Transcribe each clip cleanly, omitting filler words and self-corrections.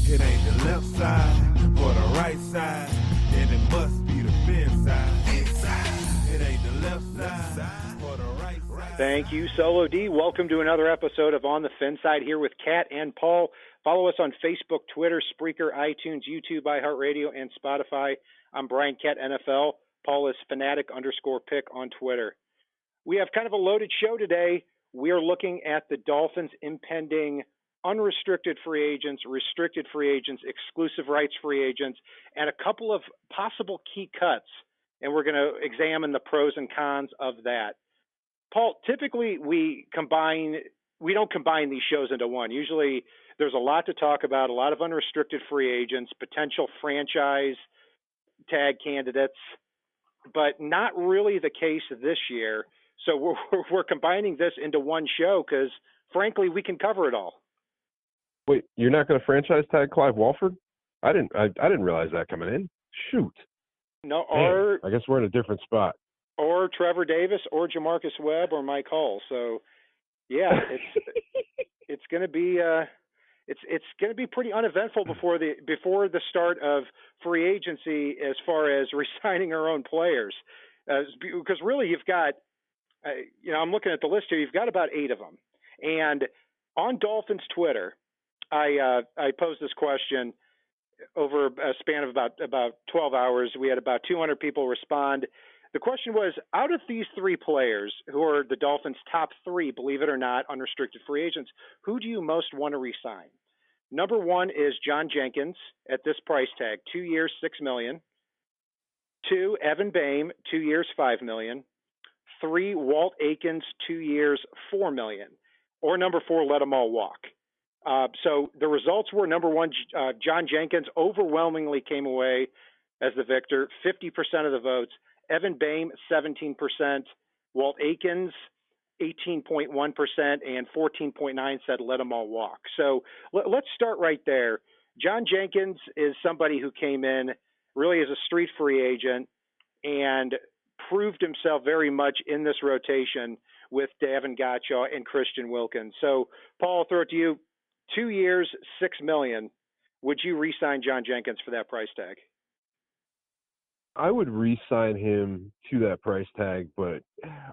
It ain't the left side or the right side, then it must be the FinSide. It ain't the left side or the right side. Thank you, Solo D. Welcome to another episode of On the FinSide here with Kat and Paul. Follow us on Facebook, Twitter, Spreaker, iTunes, YouTube, iHeartRadio, and Spotify. I'm Brian Cat NFL. Paul is fanatic_pick on Twitter. We have kind of a loaded show today. We are looking at the Dolphins' impending unrestricted free agents, restricted free agents, exclusive rights free agents, and a couple of possible key cuts. And we're going to examine the pros and cons of that. Paul, typically we don't combine these shows into one. Usually there's a lot to talk about, a lot of unrestricted free agents, potential franchise tag candidates, but not really the case this year. So we're combining this into one show because, frankly, we can cover it all. Wait, you're not going to franchise tag Clive Walford? I didn't realize that coming in. Shoot. No, Man, I guess we're in a different spot. Or Trevor Davis, or Jamarcus Webb, or Mike Hull. So, yeah, it's going to be it's going to be pretty uneventful before the start of free agency as far as re-signing our own players, because really you've got I'm looking at the list here. You've got about 8 of them, and on Dolphins Twitter, I posed this question over a span of about 12 hours. We had about 200 people respond. The question was, out of these 3 players who are the Dolphins' top 3, believe it or not, unrestricted free agents, who do you most want to re-sign? Number 1 is John Jenkins at this price tag, 2 years, $6 million. 2, Evan Boehm, 2 years, $5 million. 3, Walt Aikens, 2 years, $4 million. Or number 4, let them all walk. So the results were, number 1, John Jenkins overwhelmingly came away as the victor, 50% of the votes. Evan Boehm, 17%. Walt Aikens, 18.1%, and 14.9% said let them all walk. So let's start right there. John Jenkins is somebody who came in really as a street free agent and proved himself very much in this rotation with Davin Gotcha and Christian Wilkins. So, Paul, I'll throw it to you. 2 years, $6 million. Would you re-sign John Jenkins for that price tag? I would re-sign him to that price tag, but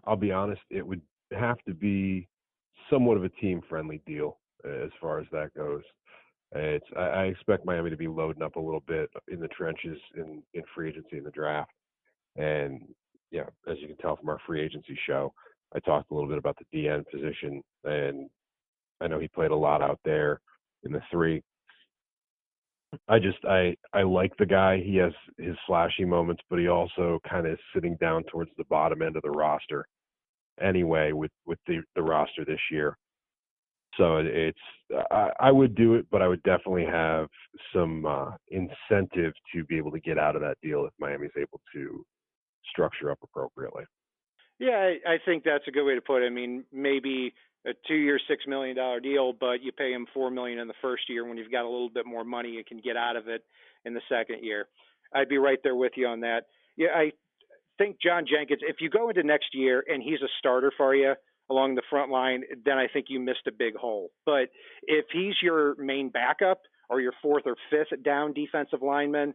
I'll be honest, it would have to be somewhat of a team-friendly deal as far as that goes. I expect Miami to be loading up a little bit in the trenches in free agency in the draft. And, yeah, as you can tell from our free agency show, I talked a little bit about the DN position, and I know he played a lot out there in the 3. I like the guy. He has his flashy moments, but he also kind of is sitting down towards the bottom end of the roster anyway with the roster this year. So I would do it, but I would definitely have some incentive to be able to get out of that deal if Miami's able to structure up appropriately. Yeah, I think that's a good way to put it. I mean, maybe a 2-year, $6 million deal, but you pay him $4 million in the first year. When you've got a little bit more money, you can get out of it in the second year. I'd be right there with you on that. Yeah, I think John Jenkins, if you go into next year and he's a starter for you along the front line, then I think you missed a big hole. But if he's your main backup or your 4th or 5th down defensive lineman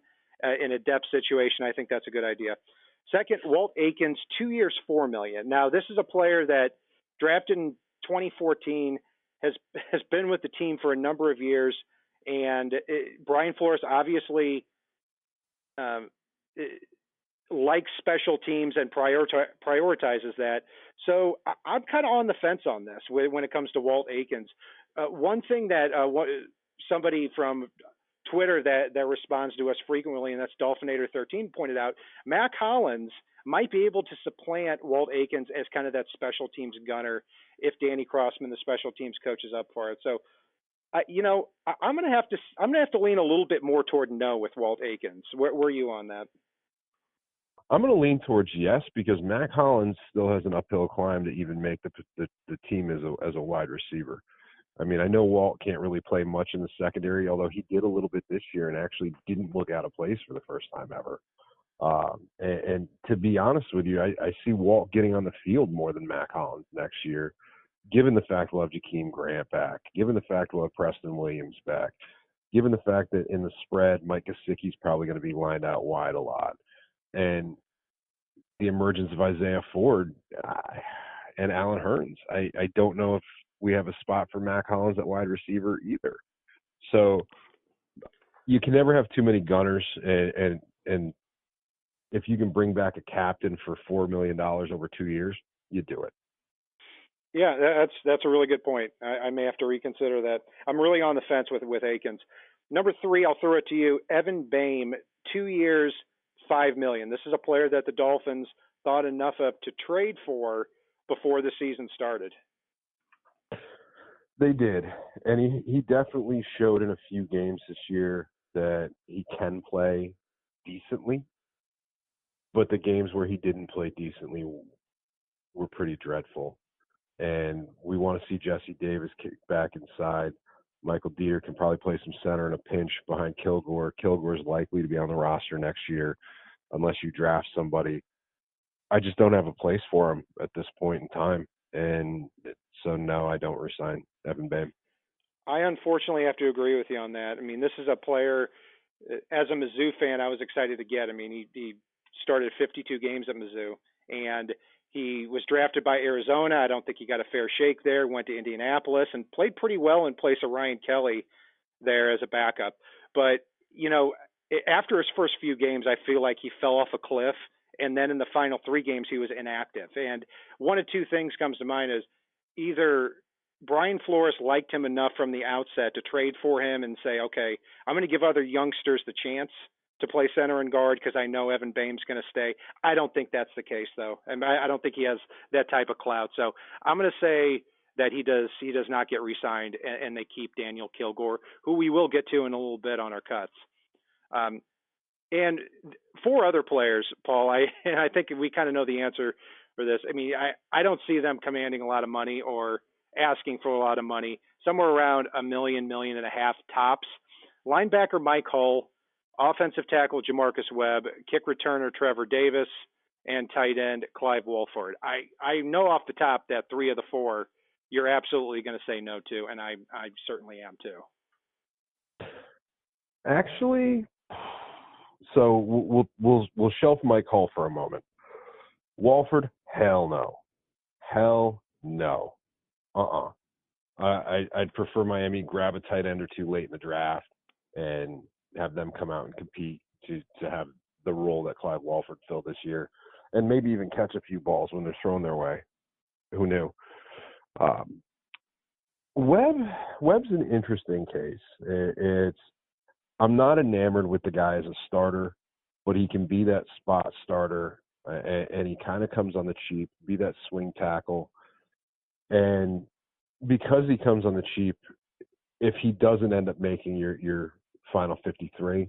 in a depth situation, I think that's a good idea. Second, Walt Aikens, 2 years, $4 million. Now, this is a player that drafted in 2014, has been with the team for a number of years, and Brian Flores obviously likes special teams and prioritizes that. So I'm kind of on the fence on this when it comes to Walt Aikens. One thing that somebody from Twitter that responds to us frequently, and that's Dolphinator13, pointed out, Mac Hollins might be able to supplant Walt Aikens as kind of that special teams gunner if Danny Crossman, the special teams coach, is up for it. So, I'm gonna have to lean a little bit more toward no with Walt Aikens. Where are you on that? I'm going to lean towards yes, because Mac Hollins still has an uphill climb to even make the team as a wide receiver. I mean, I know Walt can't really play much in the secondary, although he did a little bit this year and actually didn't look out of place for the first time ever. And to be honest with you, I see Walt getting on the field more than Mac Hollins next year, given the fact we'll have Jakeem Grant back, given the fact we'll have Preston Williams back. given the fact that in the spread, Mike Gesicki's probably going to be lined out wide a lot, and the emergence of Isaiah Ford and Alan Hearns. I don't know if we have a spot for Mac Hollins at wide receiver either. So you can never have too many gunners, and if you can bring back a captain for $4 million over 2 years, you do it. Yeah, that's a really good point. I may have to reconsider that. I'm really on the fence with Akins. Number 3, I'll throw it to you, Evan Boehm, 2 years, $5 million. This is a player that the Dolphins thought enough of to trade for before the season started. They did, and he definitely showed in a few games this year that he can play decently, but the games where he didn't play decently were pretty dreadful. And we want to see Jesse Davis kick back inside. Michael Dieter can probably play some center in a pinch behind Kilgore. Kilgore is likely to be on the roster next year unless you draft somebody. I just don't have a place for him at this point in time. And so, no, I don't resign Evan Boehm. I unfortunately have to agree with you on that. I mean, this is a player, as a Mizzou fan, I was excited to get. I mean, he started 52 games at Mizzou, and he was drafted by Arizona. I don't think he got a fair shake there. Went to Indianapolis and played pretty well in place of Ryan Kelly there as a backup. But, you know, after his first few games, I feel like he fell off a cliff. And then in the final 3 games, he was inactive. And one of two things comes to mind is either Brian Flores liked him enough from the outset to trade for him and say, okay, I'm going to give other youngsters the chance to play center and guard because I know Evan Boehm's going to stay. I don't think that's the case, though. And I don't think he has that type of clout. So I'm going to say that he does not get re-signed, and they keep Daniel Kilgore, who we will get to in a little bit on our cuts. And 4 other players, Paul, I think we kind of know the answer for this. I mean, I don't see them commanding a lot of money or asking for a lot of money, somewhere around $1 million, $1.5 million tops. Linebacker Mike Hull, offensive tackle Jamarcus Webb, kick returner Trevor Davis, and tight end Clive Wolford. I know off the top that 3 of the 4 you're absolutely going to say no to, and I certainly am too. Actually, so we'll shelf Mike Hull for a moment. Wolford, hell no. I'd prefer Miami grab a tight end or 2 late in the draft and have them come out and compete to have the role that Clive Wolford filled this year, and maybe even catch a few balls when they're thrown their way. Who knew? Webb's an interesting case. I'm not enamored with the guy as a starter, but he can be that spot starter, and he kind of comes on the cheap, be that swing tackle. And because he comes on the cheap, if he doesn't end up making your final 53,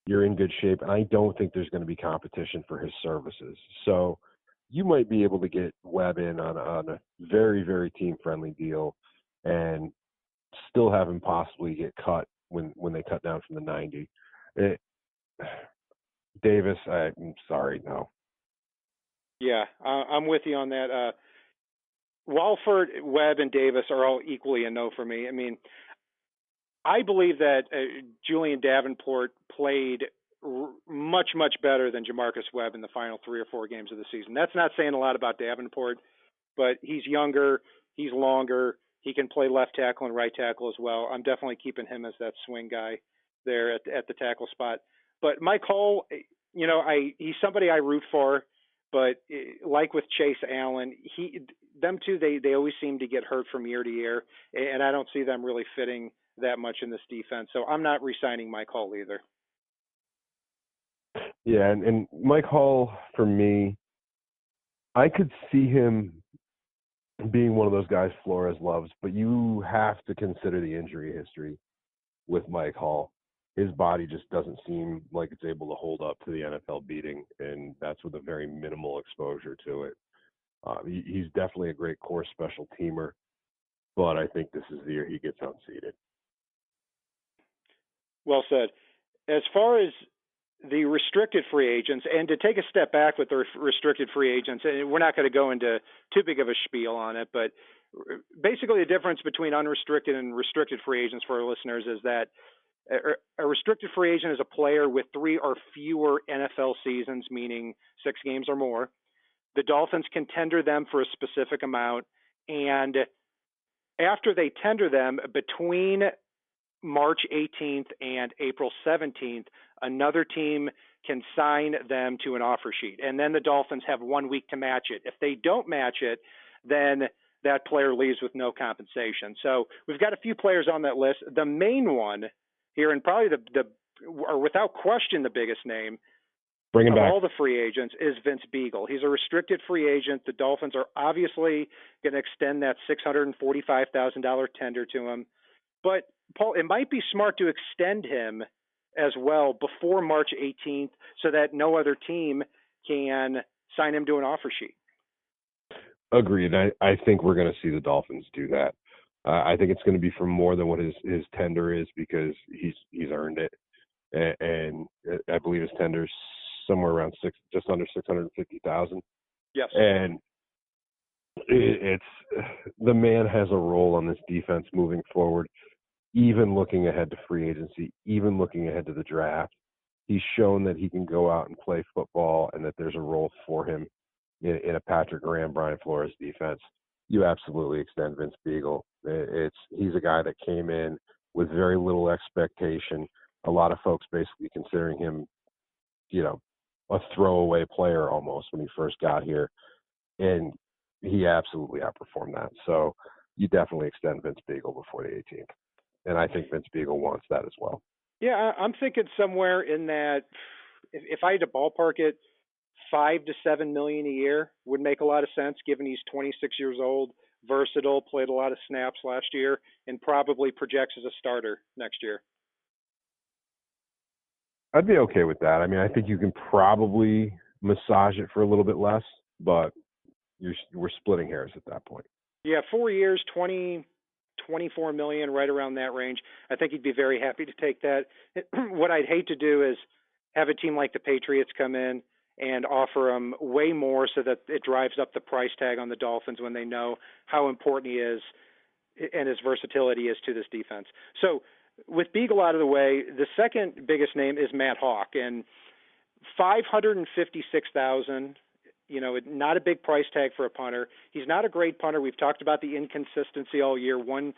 you're in good shape. And I don't think there's going to be competition for his services. So you might be able to get Webb in on a very, very team-friendly deal and still have him possibly get cut when they cut down from the 90. Davis, I'm sorry, no. Yeah, I'm with you on that. Walford, Webb, and Davis are all equally a no for me. I mean, I believe that Julian Davenport played much, much better than Jamarcus Webb in the final 3 or 4 games of the season. That's not saying a lot about Davenport, but he's younger, he's longer, he can play left tackle and right tackle as well. I'm definitely keeping him as that swing guy there at the tackle spot. But Mike Hull, you know, he's somebody I root for, but like with Chase Allen, them two, they always seem to get hurt from year to year, and I don't see them really fitting that much in this defense. So I'm not re-signing Mike Hull either. Yeah, and Mike Hull, for me, I could see him being one of those guys Flores loves, but you have to consider the injury history with Mike Hull. His body just doesn't seem like it's able to hold up to the NFL beating, and that's with a very minimal exposure to it. He's definitely a great core special teamer, but I think this is the year he gets unseated. Well said. As far as the restricted free agents, and to take a step back with the restricted free agents, and we're not going to go into too big of a spiel on it, but basically the difference between unrestricted and restricted free agents for our listeners is that A restricted free agent is a player with 3 or fewer NFL seasons, meaning 6 games or more. The Dolphins can tender them for a specific amount, and after they tender them, between March 18th and April 17th, another team can sign them to an offer sheet. And then the Dolphins have 1 week to match it. If they don't match it, then that player leaves with no compensation. So we've got a few players on that list. The main one here, and probably or without question the biggest name Bring him of back. all the free agents, is Vince Beagle. He's a restricted free agent. The Dolphins are obviously going to extend that $645,000 tender to him. But, Paul, it might be smart to extend him as well before March 18th so that no other team can sign him to an offer sheet. Agreed. I think we're going to see the Dolphins do that. I think it's going to be for more than what his tender is, because he's earned it. And I believe his tender's somewhere around just under 650,000. Yes. And it's the man has a role on this defense moving forward, even looking ahead to free agency, even looking ahead to the draft. He's shown that he can go out and play football, and that there's a role for him in a Patrick Graham, Brian Flores defense. You absolutely extend Vince Beagle. He's a guy that came in with very little expectation. A lot of folks basically considering him, a throwaway player almost when he first got here, and he absolutely outperformed that. So you definitely extend Vince Beagle before the 18th, and I think Vince Beagle wants that as well. Yeah, I'm thinking somewhere in that. If I had to ballpark it, $5 to $7 million a year would make a lot of sense, given he's 26 years old, versatile, played a lot of snaps last year, and probably projects as a starter next year. I'd be okay with that. I mean, I think you can probably massage it for a little bit less, but we're splitting hairs at that point. Yeah, 4 years, 24 million, right around that range. I think he'd be very happy to take that. What I'd hate to do is have a team like the Patriots come in and offer him way more so that it drives up the price tag on the Dolphins when they know how important he is and his versatility is to this defense. So with Beagle out of the way, the second biggest name is Matt Hawk, and $556,000. Not a big price tag for a punter. He's not a great punter. We've talked about the inconsistency all year. One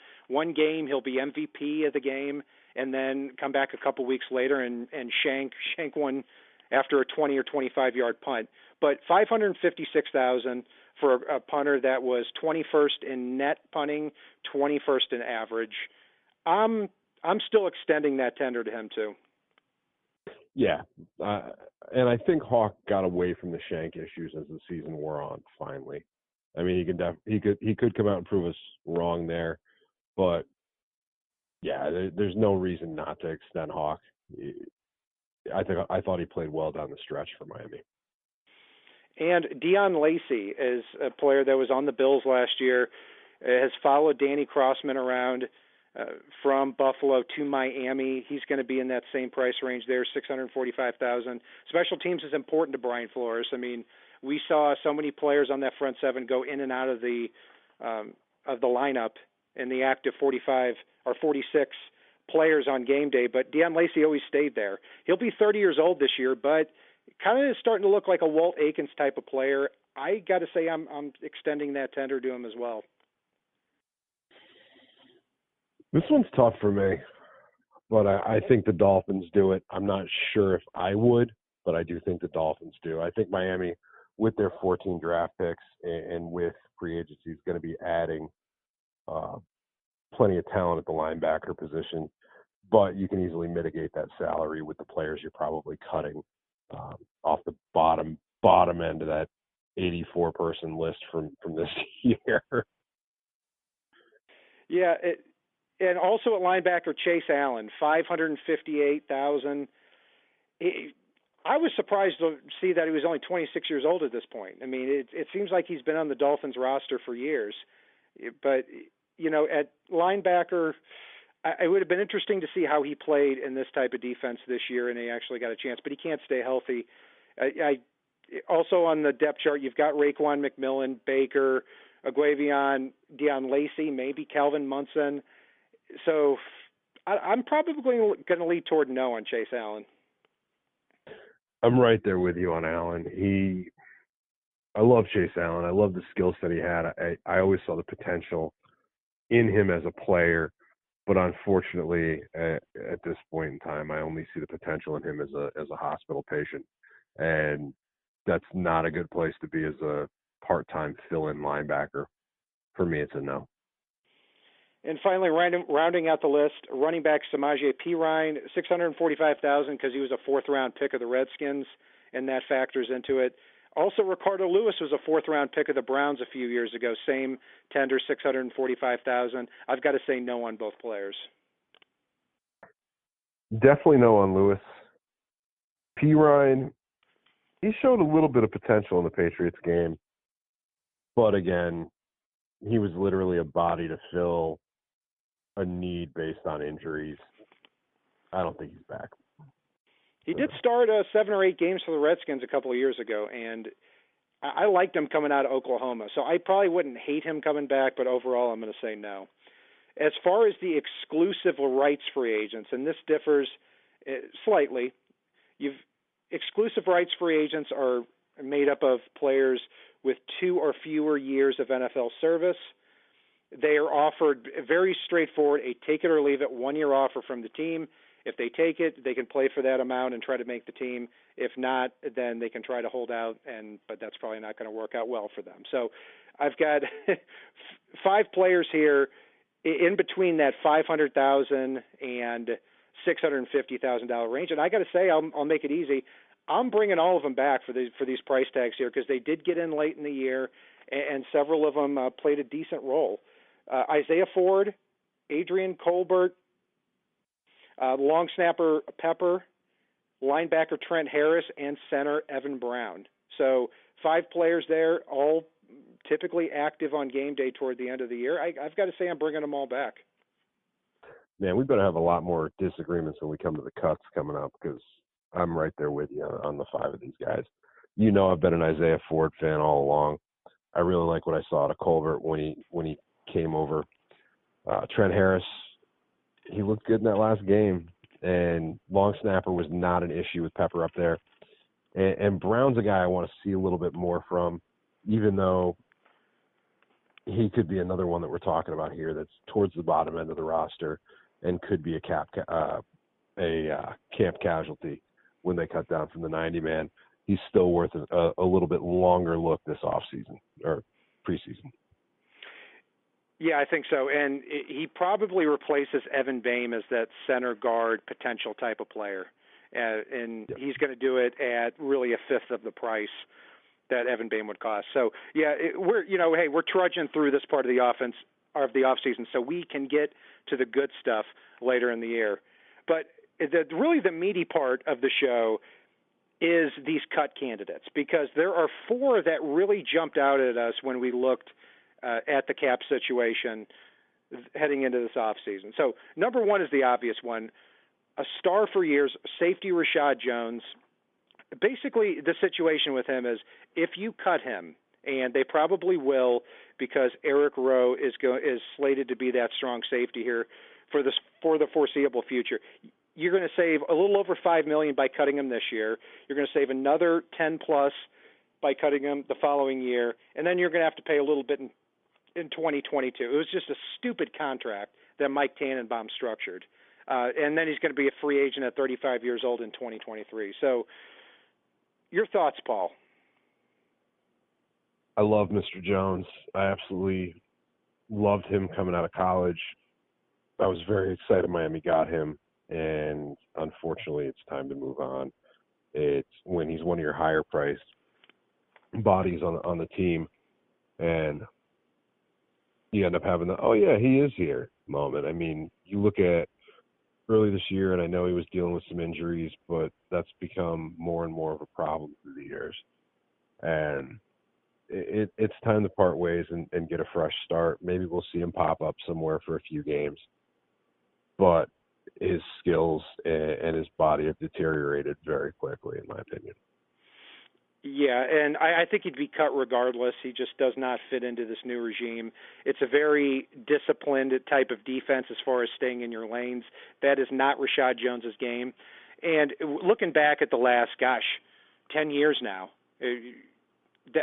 game he'll be MVP of the game, and then come back a couple weeks later and shank one after a 20 or 25-yard punt. But $556,000 for a punter that was 21st in net punting, 21st in average. I'm still extending that tender to him too. Yeah, and I think Hawk got away from the shank issues as the season wore on. Finally, I mean, he could come out and prove us wrong there, but yeah, there's no reason not to extend Hawk. I thought he played well down the stretch for Miami. And Deion Lacey is a player that was on the Bills last year, has followed Danny Crossman around from Buffalo to Miami. He's going to be in that same price range there, $645,000. Special teams is important to Brian Flores. I mean, we saw so many players on that front seven go in and out of the lineup in the active 45 or 46 players on game day, but Deion Lacey always stayed there. He'll be 30 years old this year, but kind of starting to look like a Walt Aikens type of player. I got to say I'm extending that tender to him as well. This one's tough for me, but I think the Dolphins do it. I'm not sure if I would, but I do think the Dolphins do. I think Miami, with their 14 draft picks and with free agency, is going to be adding plenty of talent at the linebacker position, but you can easily mitigate that salary with the players you're probably cutting off the bottom end of that 84-person list from this year. Yeah, and also at linebacker, Chase Allen, $558,000. I was surprised to see that he was only 26 years old at this point. I mean, it seems like he's been on the Dolphins roster for years. But, at linebacker, it would have been interesting to see how he played in this type of defense this year, and he actually got a chance. But he can't stay healthy. Also on the depth chart, you've got Raekwon McMillan, Baker, Aguavion, Deion Lacey, maybe Calvin Munson. So I'm probably going to lead toward no on Chase Allen. I'm right there with you on Allen. I love Chase Allen. I love the skill set he had. I always saw the potential in him as a player, but unfortunately, at this point in time, I only see the potential in him as a hospital patient, and that's not a good place to be as a part-time fill-in linebacker. For me, it's a no. And finally, rounding out the list, running back Samaje Perine, $645,000 because he was a fourth-round pick of the Redskins, and that factors into it. Also, Ricardo Lewis was a fourth-round pick of the Browns a few years ago. Same tender, $645,000. I've got to say no on both players. Definitely no on Lewis. Perine, he showed a little bit of potential in the Patriots game, but again, he was literally a body to fill a need based on injuries. I don't think he's back. He did start 7 or 8 games for the Redskins a couple of years ago, and I liked him coming out of Oklahoma. So I probably wouldn't hate him coming back, but overall I'm going to say no. As far as the exclusive rights free agents, and this differs slightly, exclusive rights free agents are made up of players with 2 or fewer years of NFL service. They are offered very straightforward, a take it or leave it 1-year offer from the team. If they take it, they can play for that amount and try to make the team. If not, then they can try to hold out, but that's probably not going to work out well for them. So I've got 5 players here in between that $500,000 and $650,000 range, and I got to say, I'll make it easy. I'm bringing all of them back for these price tags here because they did get in late in the year, and several of them played a decent role. Isaiah Ford, Adrian Colbert, long snapper Pepper, linebacker Trent Harris, and center Evan Brown. So 5 players there, all typically active on game day toward the end of the year. I've got to say I'm bringing them all back. Man, we better have a lot more disagreements when we come to the cuts coming up because I'm right there with you on the 5 of these guys. You know I've been an Isaiah Ford fan all along. I really like what I saw out of Colbert when he came over. Trent Harris, he looked good in that last game, and long snapper was not an issue with Pepper up there. And Brown's a guy I want to see a little bit more from, even though he could be another one that we're talking about here that's towards the bottom end of the roster and could be a camp casualty when they cut down from the 90-man. He's still worth a little bit longer look this offseason or preseason. Yeah, I think so. And he probably replaces Evan Boehm as that center guard potential type of player. And he's going to do it at really a fifth of the price that Evan Boehm would cost. So, yeah, we're trudging through this part of the offense of the offseason so we can get to the good stuff later in the year. But really the meaty part of the show is these cut candidates, because there are 4 that really jumped out at us when we looked at the cap situation heading into this offseason. So number 1 is the obvious one, a star for years, safety Rashad Jones. Basically, the situation with him is if you cut him, and they probably will because Eric Rowe is slated to be that strong safety here for the foreseeable future, you're going to save a little over $5 million by cutting him this year. You're going to save another 10 plus by cutting him the following year, and then you're going to have to pay a little bit in 2022. It was just a stupid contract that Mike Tannenbaum structured. And then he's going to be a free agent at 35 years old in 2023. So your thoughts, Paul? I love Mr. Jones. I absolutely loved him coming out of college. I was very excited Miami got him, and unfortunately it's time to move on. It's when he's one of your higher priced bodies on the team, and you end up having the, oh yeah, he is here moment. I mean, you look at early this year, and I know he was dealing with some injuries, but that's become more and more of a problem through the years. And it's time to part ways and get a fresh start. Maybe we'll see him pop up somewhere for a few games. But his skills and his body have deteriorated very quickly, in my opinion. Yeah, and I think he'd be cut regardless. He just does not fit into this new regime. It's a very disciplined type of defense as far as staying in your lanes. That is not Rashad Jones's game. And looking back at the last, 10 years now,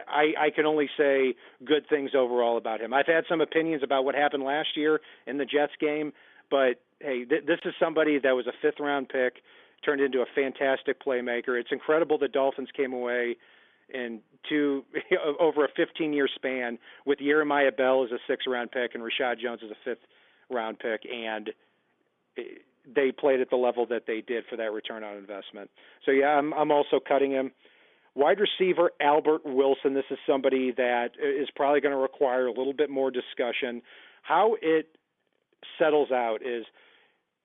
I can only say good things overall about him. I've had some opinions about what happened last year in the Jets game, but hey, this is somebody that was a fifth-round pick, turned into a fantastic playmaker. It's incredible the Dolphins came away in over a 15-year span with Jeremiah Bell as a sixth-round pick and Rashad Jones as a fifth-round pick, and they played at the level that they did for that return on investment. So yeah, I'm also cutting him. Wide receiver Albert Wilson. This is somebody that is probably going to require a little bit more discussion. How it settles out is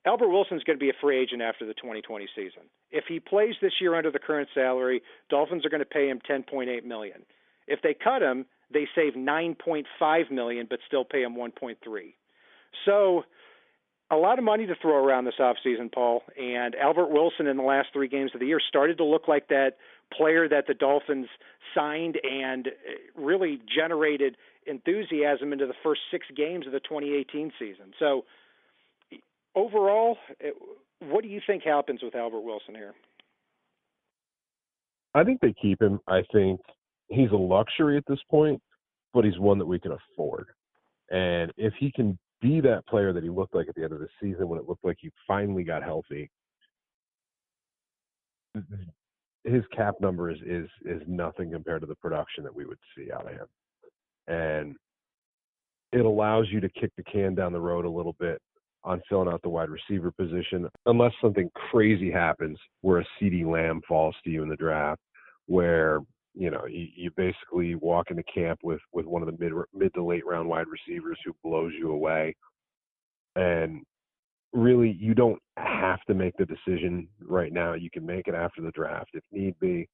Albert Wilson's going to be a free agent after the 2020 season. If he plays this year under the current salary, Dolphins are going to pay him $10.8 million. If they cut him, they save $9.5 million, but still pay him $1.3. So a lot of money to throw around this offseason, Paul. And Albert Wilson in the last 3 games of the year started to look like that player that the Dolphins signed and really generated enthusiasm into the first 6 games of the 2018 season. So overall, what do you think happens with Albert Wilson here? I think they keep him. I think he's a luxury at this point, but he's one that we can afford. And if he can be that player that he looked like at the end of the season when it looked like he finally got healthy, his cap number is nothing compared to the production that we would see out of him. And it allows you to kick the can down the road a little bit on filling out the wide receiver position, unless something crazy happens where a CeeDee Lamb falls to you in the draft, where you basically walk into camp with one of the mid to late round wide receivers who blows you away. And really, you don't have to make the decision right now. You can make it after the draft if need be.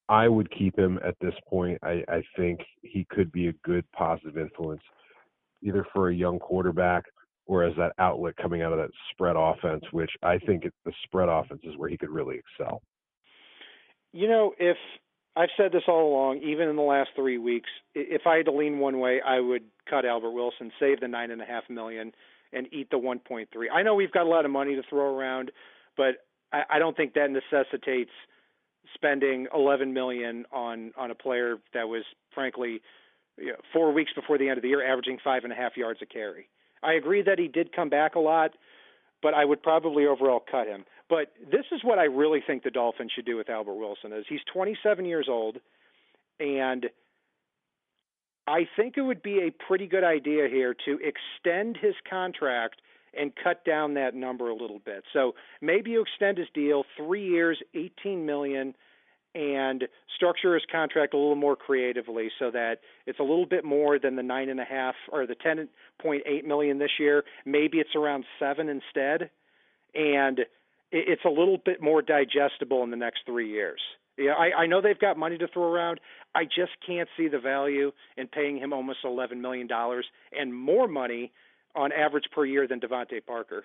I would keep him at this point. I think he could be a good positive influence either for a young quarterback or as that outlet coming out of that spread offense, which I think the spread offense is where he could really excel. If I've said this all along, even in the last 3 weeks, if I had to lean one way, I would cut Albert Wilson, save the $9.5 million, and eat the 1.3. I know we've got a lot of money to throw around, but I don't think that necessitates spending $11 million on a player that was, frankly, 4 weeks before the end of the year, averaging 5.5 yards a carry. I agree that he did come back a lot, but I would probably overall cut him. But this is what I really think the Dolphins should do with Albert Wilson is he's 27 years old, and I think it would be a pretty good idea here to extend his contract and cut down that number a little bit. So maybe you extend his deal 3 years, $18 million, and structure his contract a little more creatively so that it's a little bit more than the 9.5 or the 10.8 million this year. Maybe it's around 7 instead, and it's a little bit more digestible in the next 3 years. Yeah, I know they've got money to throw around. I just can't see the value in paying him almost $11 million and more money on average per year than Devontae Parker.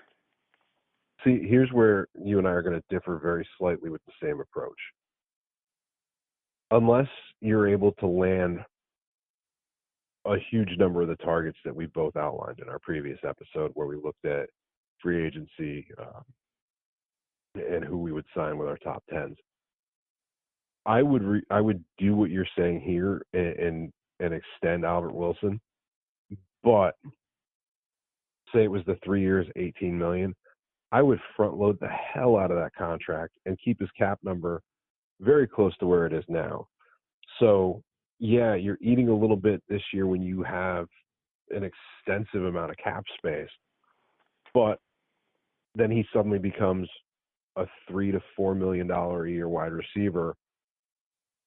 See, here's where you and I are going to differ very slightly with the same approach. Unless you're able to land a huge number of the targets that we both outlined in our previous episode where we looked at free agency and who we would sign with our top 10s, I would do what you're saying here and extend Albert Wilson, but say it was the 3 years, $18 million, I would front load the hell out of that contract and keep his cap number very close to where it is now. So, yeah, you're eating a little bit this year when you have an extensive amount of cap space, but then he suddenly becomes a $3 to $4 million a year wide receiver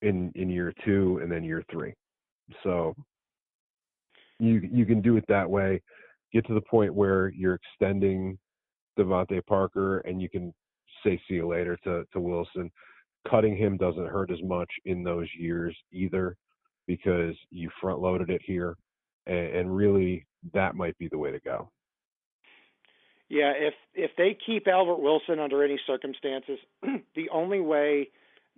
in year 2 and then year 3. So you can do it that way, get to the point where you're extending Devontae Parker and you can say see you later to Wilson. Cutting him doesn't hurt as much in those years either because you front loaded it here, and really that might be the way to go. Yeah, if they keep Albert Wilson under any circumstances, the only way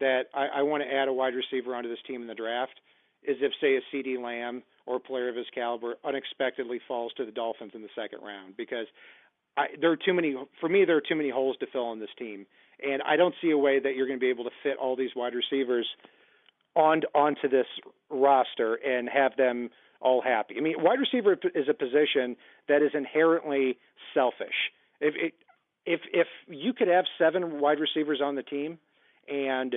that I want to add a wide receiver onto this team in the draft is if, say, a CD Lamb or a player of his caliber unexpectedly falls to the Dolphins in the second round, because there are too many holes to fill on this team, and I don't see a way that you're going to be able to fit all these wide receivers onto this roster and have them all happy. I mean, wide receiver is a position that is inherently selfish. If you could have 7 wide receivers on the team and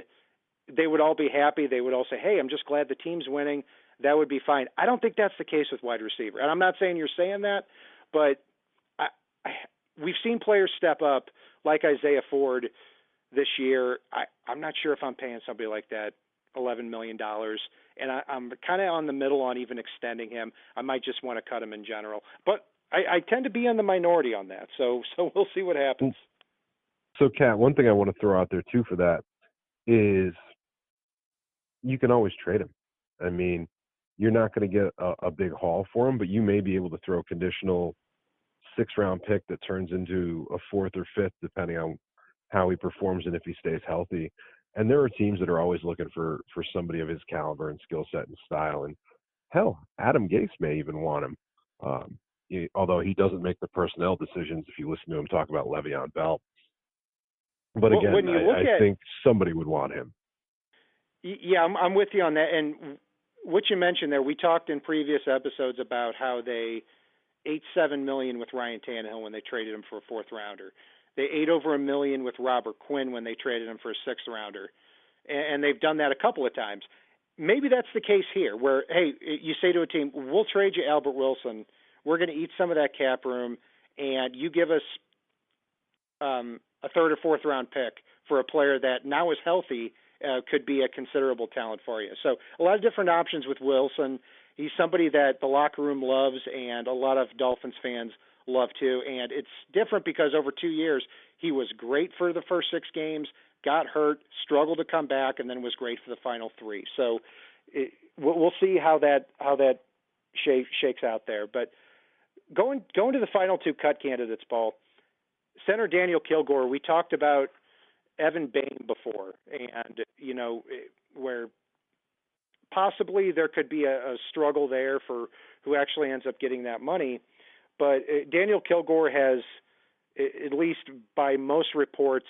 they would all be happy, they would all say, "Hey, I'm just glad the team's winning," that would be fine. I don't think that's the case with wide receiver. And I'm not saying you're saying that, but we've seen players step up like Isaiah Ford this year. I'm not sure if I'm paying somebody like that $11 million, and I'm kind of on the middle on even extending him. I might just want to cut him in general. But I tend to be in the minority on that, so we'll see what happens. So, Kat, one thing I want to throw out there, too, for that is you can always trade him. I mean, you're not going to get a big haul for him, but you may be able to throw a conditional 6th-round pick that turns into a 4th or 5th, depending on how he performs and if he stays healthy. And there are teams that are always looking for somebody of his caliber and skill set and style. And hell, Adam Gase may even want him, although he doesn't make the personnel decisions if you listen to him talk about Le'Veon Bell. But again, I think somebody would want him. Yeah, I'm with you on that. And what you mentioned there, we talked in previous episodes about how they ate $7 million with Ryan Tannehill when they traded him for a 4th rounder. They ate over $1 million with Robert Quinn when they traded him for a 6th rounder, and they've done that a couple of times. Maybe that's the case here, where you say to a team, "We'll trade you Albert Wilson. We're going to eat some of that cap room, and you give us a 3rd or 4th round pick for a player that now is healthy, could be a considerable talent for you." So a lot of different options with Wilson. He's somebody that the locker room loves and a lot of Dolphins fans love too. And it's different because over 2 years, he was great for the first 6 games, got hurt, struggled to come back, and then was great for the final 3. So we'll see how that shakes out there. But going to the final 2 cut candidates, Paul, center Daniel Kilgore, we talked about Evan Bain before, and, where possibly there could be a struggle there for who actually ends up getting that money. But Daniel Kilgore has, at least by most reports,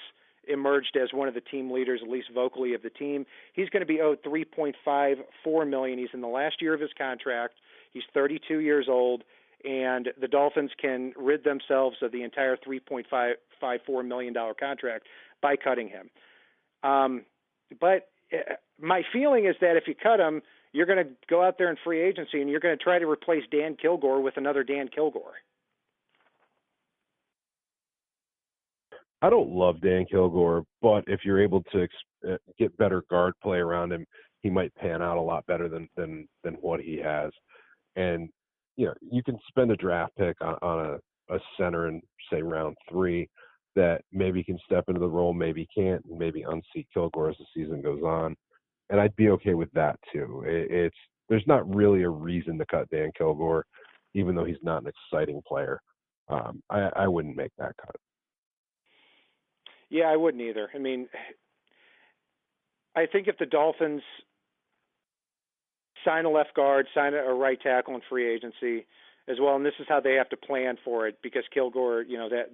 emerged as one of the team leaders, at least vocally, of the team. He's going to be owed $3.54 million. He's in the last year of his contract. He's 32 years old, and the Dolphins can rid themselves of the entire $3.54 million contract by cutting him. But my feeling is that if you cut him, you're going to go out there in free agency and you're going to try to replace Dan Kilgore with another Dan Kilgore. I don't love Dan Kilgore, but if you're able to get better guard play around him, he might pan out a lot better than what he has. And you can spend a draft pick on a center in, say, round 3 that maybe can step into the role, maybe can't, and maybe unseat Kilgore as the season goes on. And I'd be okay with that too. There's not really a reason to cut Dan Kilgore, even though he's not an exciting player. I wouldn't make that cut. Yeah, I wouldn't either. I mean, I think if the Dolphins sign a left guard, sign a right tackle in free agency as well, and this is how they have to plan for it, because Kilgore,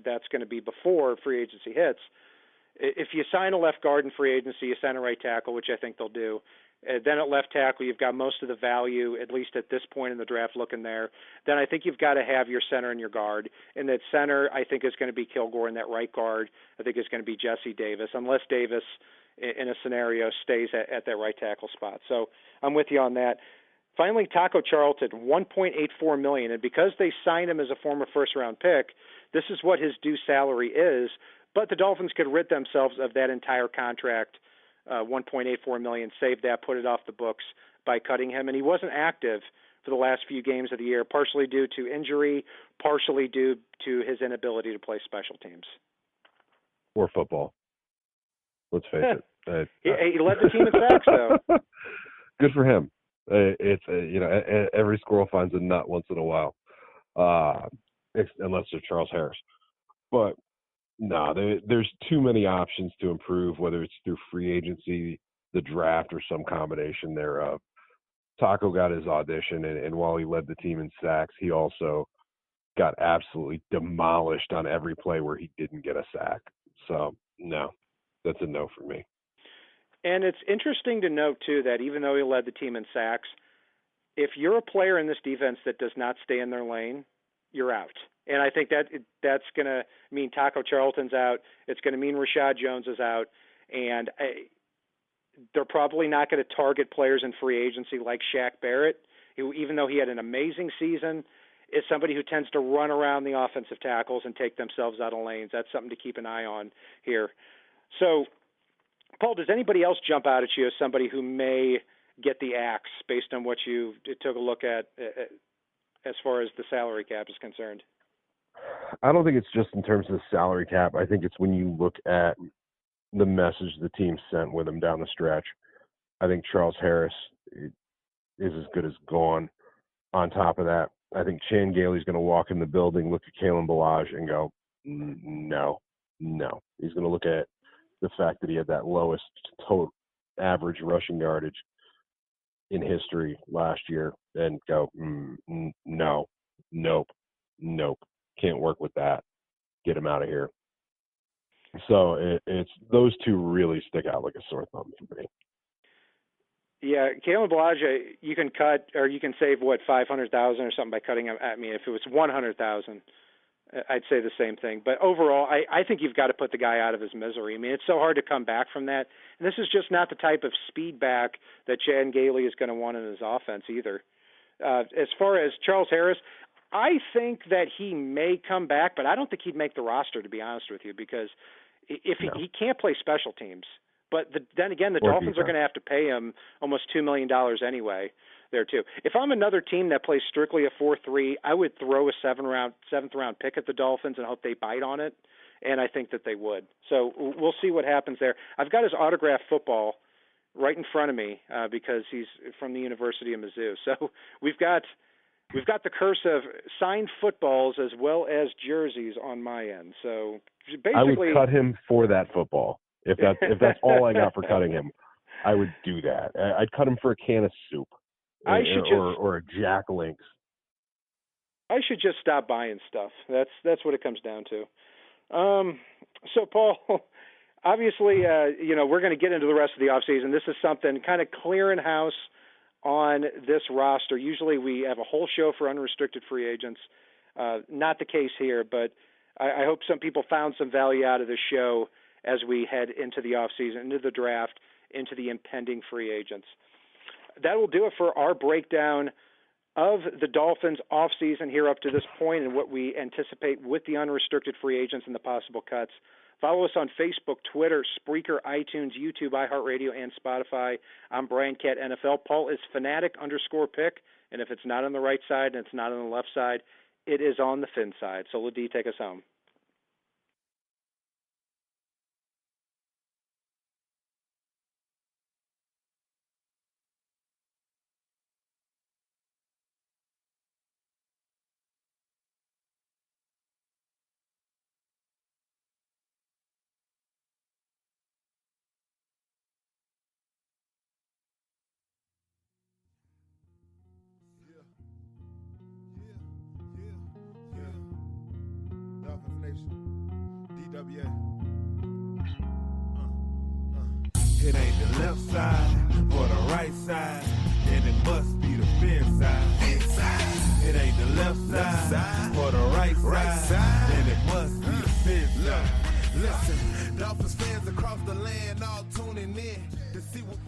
that's going to be before free agency hits. If you sign a left guard in free agency, you sign a right tackle, which I think they'll do. Then at left tackle, you've got most of the value, at least at this point in the draft, looking there. Then I think you've got to have your center and your guard. And that center, I think, is going to be Kilgore, and that right guard, I think, is going to be Jesse Davis, unless Davis, in a scenario, stays at that right tackle spot. So I'm with you on that. Finally, Taco Charlton, $1.84 million. And because they signed him as a former first-round pick, this is what his due salary is. But the Dolphins could rid themselves of that entire contract, $1.84 million, save that, put it off the books by cutting him. And he wasn't active for the last few games of the year, partially due to injury, partially due to his inability to play special teams. Or football. Let's face it. He led the team in sacks, though. Good for him. It's every squirrel finds a nut once in a while, unless they're Charles Harris. But no, there's too many options to improve, whether it's through free agency the draft or some combination thereof. Taco got his audition, and while he led the team in sacks, he also got absolutely demolished on every play where he didn't get a sack. So, no, that's a no for me. And it's interesting to note, too, that even though he led the team in sacks, if you're a player in this defense that does not stay in their lane, you're out. And I think that's going to mean Taco Charlton's out. It's going to mean Rashad Jones is out. And they're probably not going to target players in free agency like Shaq Barrett, who, even though he had an amazing season, is somebody who tends to run around the offensive tackles and take themselves out of lanes. That's something to keep an eye on here. So, Paul, does anybody else jump out at you as somebody who may get the axe based on what you took a look at as far as the salary cap is concerned? I don't think it's just in terms of the salary cap. I think it's when you look at the message the team sent with him down the stretch. I think Charles Harris is as good as gone. On top of that, I think Chan Gailey's going to walk in the building, look at Kalen Ballage, and go, no. He's going to look at the fact that he had that lowest total average rushing yardage in history last year and go, nope, can't work with that. Get him out of here. So it's those two really stick out like a sore thumb for me. Yeah, Kalen Ballage, you can cut or you can save $500,000 or something by cutting him. I mean, if it was $100,000. I'd say the same thing. But overall, I think you've got to put the guy out of his misery. I mean, it's so hard to come back from that. And this is just not the type of speed back that Chan Gailey is going to want in his offense either. As far as Charles Harris, I think that he may come back, but I don't think he'd make the roster, to be honest with you, because if he can't play special teams. But then again, the Dolphins are going to have to pay him almost $2 million anyway there too. If I'm another team that plays strictly a 4-3, I would throw a seventh round pick at the Dolphins and hope they bite on it, and I think that they would. So we'll see what happens there. I've got his autographed football right in front of me because he's from the University of Mizzou. So we've got the curse of signed footballs as well as jerseys on my end. So basically, I would cut him for that football. If that's all I got for cutting him, I would do that. I'd cut him for a can of soup. Or a Jack Links. I should just stop buying stuff. That's what it comes down to. So, Paul, obviously, we're going to get into the rest of the offseason. This is something kind of clearing house on this roster. Usually we have a whole show for unrestricted free agents. Not the case here, but I hope some people found some value out of this show as we head into the offseason, into the draft, into the impending free agents. That will do it for our breakdown of the Dolphins offseason here up to this point and what we anticipate with the unrestricted free agents and the possible cuts. Follow us on Facebook, Twitter, Spreaker, iTunes, YouTube, iHeartRadio, and Spotify. I'm Brian Cat NFL. Paul is Fanatic_Pick, and if it's not on the right side and it's not on the left side, it is on the FinSide. So, Ladie, take us home. DWA. It ain't the left side or the right side, then it must be the FinSide. It ain't the left side or the right side, then it must be the FinSide. Listen, Dolphins fans across the land all tuning in to see what